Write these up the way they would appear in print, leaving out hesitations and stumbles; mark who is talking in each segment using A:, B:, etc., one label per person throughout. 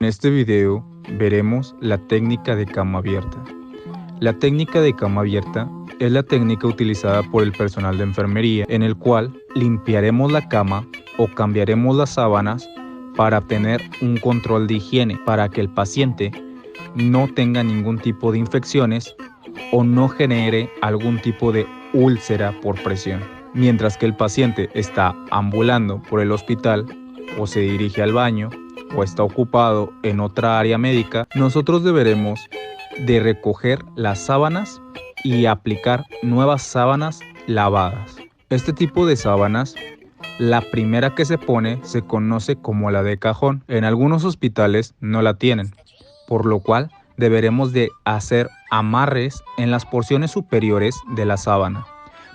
A: En este video veremos la técnica de cama abierta. La técnica de cama abierta es la técnica utilizada por el personal de enfermería en el cual limpiaremos la cama o cambiaremos las sábanas para obtener un control de higiene para que el paciente no tenga ningún tipo de infecciones o no genere algún tipo de úlcera por presión. Mientras que el paciente está ambulando por el hospital o se dirige al baño o está ocupado en otra área médica, nosotros deberemos de recoger las sábanas y aplicar nuevas sábanas lavadas. Este tipo de sábanas, la primera que se pone se conoce como la de cajón. En algunos hospitales no la tienen, por lo cual deberemos de hacer amarres en las porciones superiores de la sábana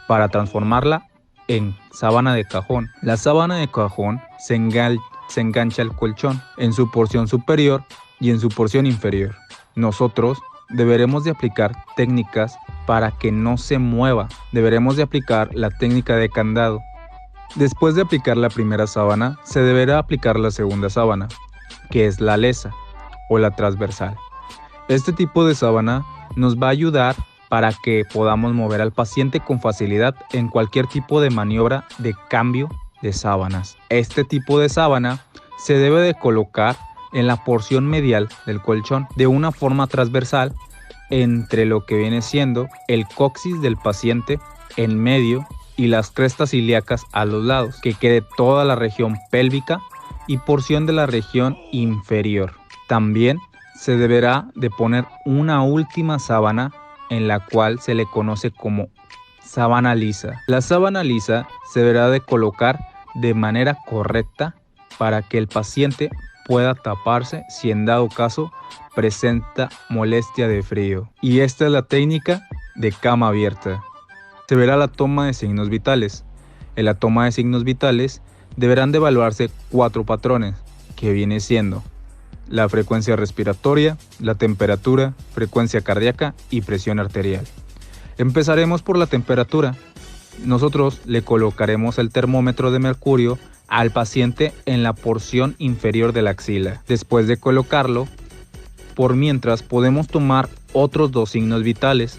A: para transformarla en sábana de cajón. La sábana de cajón se engancha al colchón en su porción superior y en su porción inferior. Nosotros deberemos de aplicar técnicas para que no se mueva. Deberemos de aplicar la técnica de candado. Después de aplicar la primera sábana, se deberá aplicar la segunda sábana, que es la lesa o la transversal. Este tipo de sábana nos va a ayudar para que podamos mover al paciente con facilidad en cualquier tipo de maniobra de cambio de sábanas. Este tipo de sábana se debe de colocar en la porción medial del colchón de una forma transversal entre lo que viene siendo el coxis del paciente en medio y las crestas ilíacas a los lados, que quede toda la región pélvica y porción de la región inferior. También se deberá de poner una última sábana en la cual se le conoce como sábana lisa. La sábana lisa se deberá de colocar de manera correcta para que el paciente pueda taparse si en dado caso presenta molestia de frío. Y esta es la técnica de cama abierta. Se verá la toma de signos vitales. En la toma de signos vitales deberán de evaluarse 4 patrones, que viene siendo la frecuencia respiratoria, la temperatura, frecuencia cardíaca y presión arterial. Empezaremos por la temperatura. Nosotros le colocaremos el termómetro de mercurio al paciente en la porción inferior de la axila. Después de colocarlo, por mientras podemos tomar otros 2 signos vitales,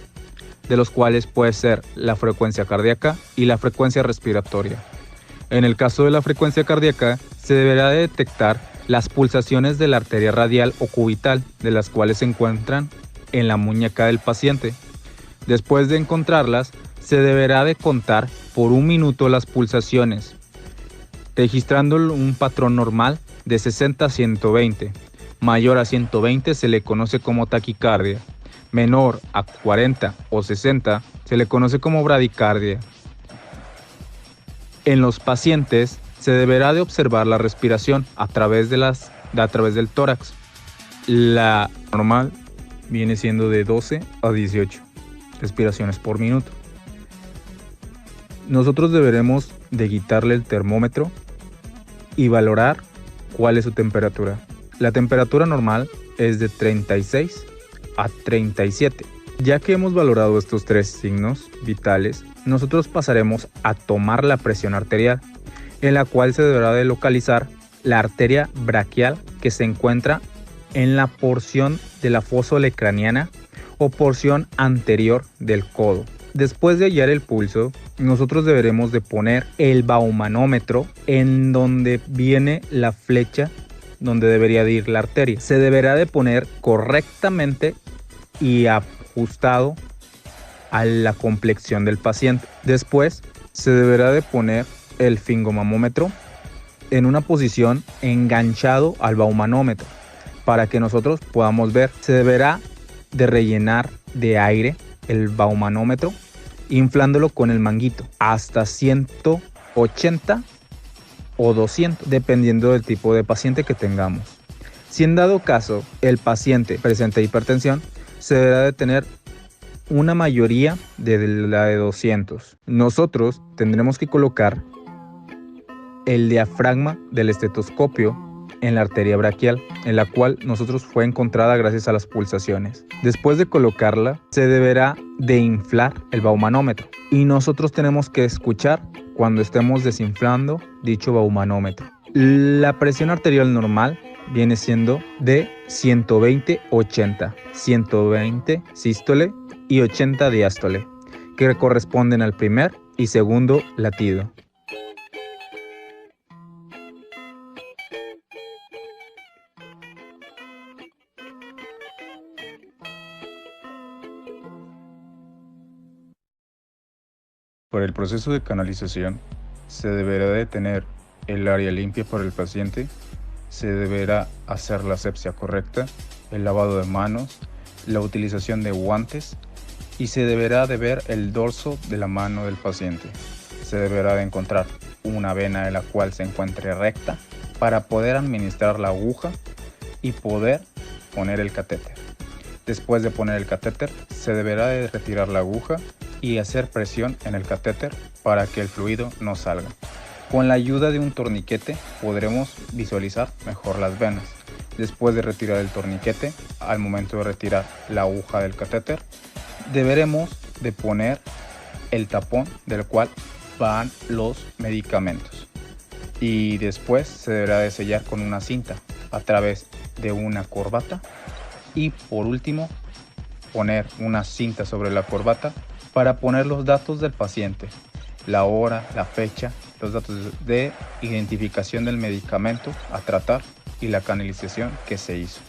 A: de los cuales puede ser la frecuencia cardíaca y la frecuencia respiratoria. En el caso de la frecuencia cardíaca, se deberá de detectar las pulsaciones de la arteria radial o cubital, de las cuales se encuentran en la muñeca del paciente. Después de encontrarlas, se deberá de contar por 1 minuto las pulsaciones, registrando un patrón normal de 60 a 120. Mayor a 120 se le conoce como taquicardia. Menor a 40 o 60 se le conoce como bradicardia. En los pacientes se deberá de observar la respiración a través del tórax. La normal viene siendo de 12 a 18 respiraciones por minuto. Nosotros deberemos de quitarle el termómetro y valorar cuál es su temperatura. La temperatura normal es de 36 a 37. Ya que hemos valorado estos 3 signos vitales, nosotros pasaremos a tomar la presión arterial, en la cual se deberá de localizar la arteria braquial que se encuentra en la porción de la fosa olecraniana o porción anterior del codo. Después de hallar el pulso, nosotros deberemos de poner el baumanómetro en donde viene la flecha donde debería de ir la arteria. Se deberá de poner correctamente y ajustado a la complexión del paciente. Después se deberá de poner el fingomamómetro en una posición enganchado al baumanómetro para que nosotros podamos ver. Se deberá de rellenar de aire el baumanómetro inflándolo con el manguito hasta 180 o 200 dependiendo del tipo de paciente que tengamos. Si en dado caso el paciente presenta hipertensión, se deberá de tener una mayoría de la de 200. Nosotros tendremos que colocar el diafragma del estetoscopio en la arteria braquial, en la cual nosotros fue encontrada gracias a las pulsaciones. Después de colocarla, se deberá de inflar el baumanómetro y nosotros tenemos que escuchar cuando estemos desinflando dicho baumanómetro. La presión arterial normal viene siendo de 120-80, 120 sístole y 80 diástole, que corresponden al primer y segundo latido. Por el proceso de canalización, se deberá de tener el área limpia por el paciente, se deberá hacer la asepsia correcta, el lavado de manos, la utilización de guantes y se deberá de ver el dorso de la mano del paciente. Se deberá de encontrar una vena en la cual se encuentre recta para poder administrar la aguja y poder poner el catéter. Después de poner el catéter, se deberá de retirar la aguja y hacer presión en el catéter para que el fluido no salga. Con la ayuda de un torniquete podremos visualizar mejor las venas. Después de retirar el torniquete, al momento de retirar la aguja del catéter, deberemos de poner el tapón del cual van los medicamentos. Y después se deberá de sellar con una cinta a través de una corbata. Y por último, poner una cinta sobre la corbata para poner los datos del paciente, la hora, la fecha, los datos de identificación del medicamento a tratar y la canalización que se hizo.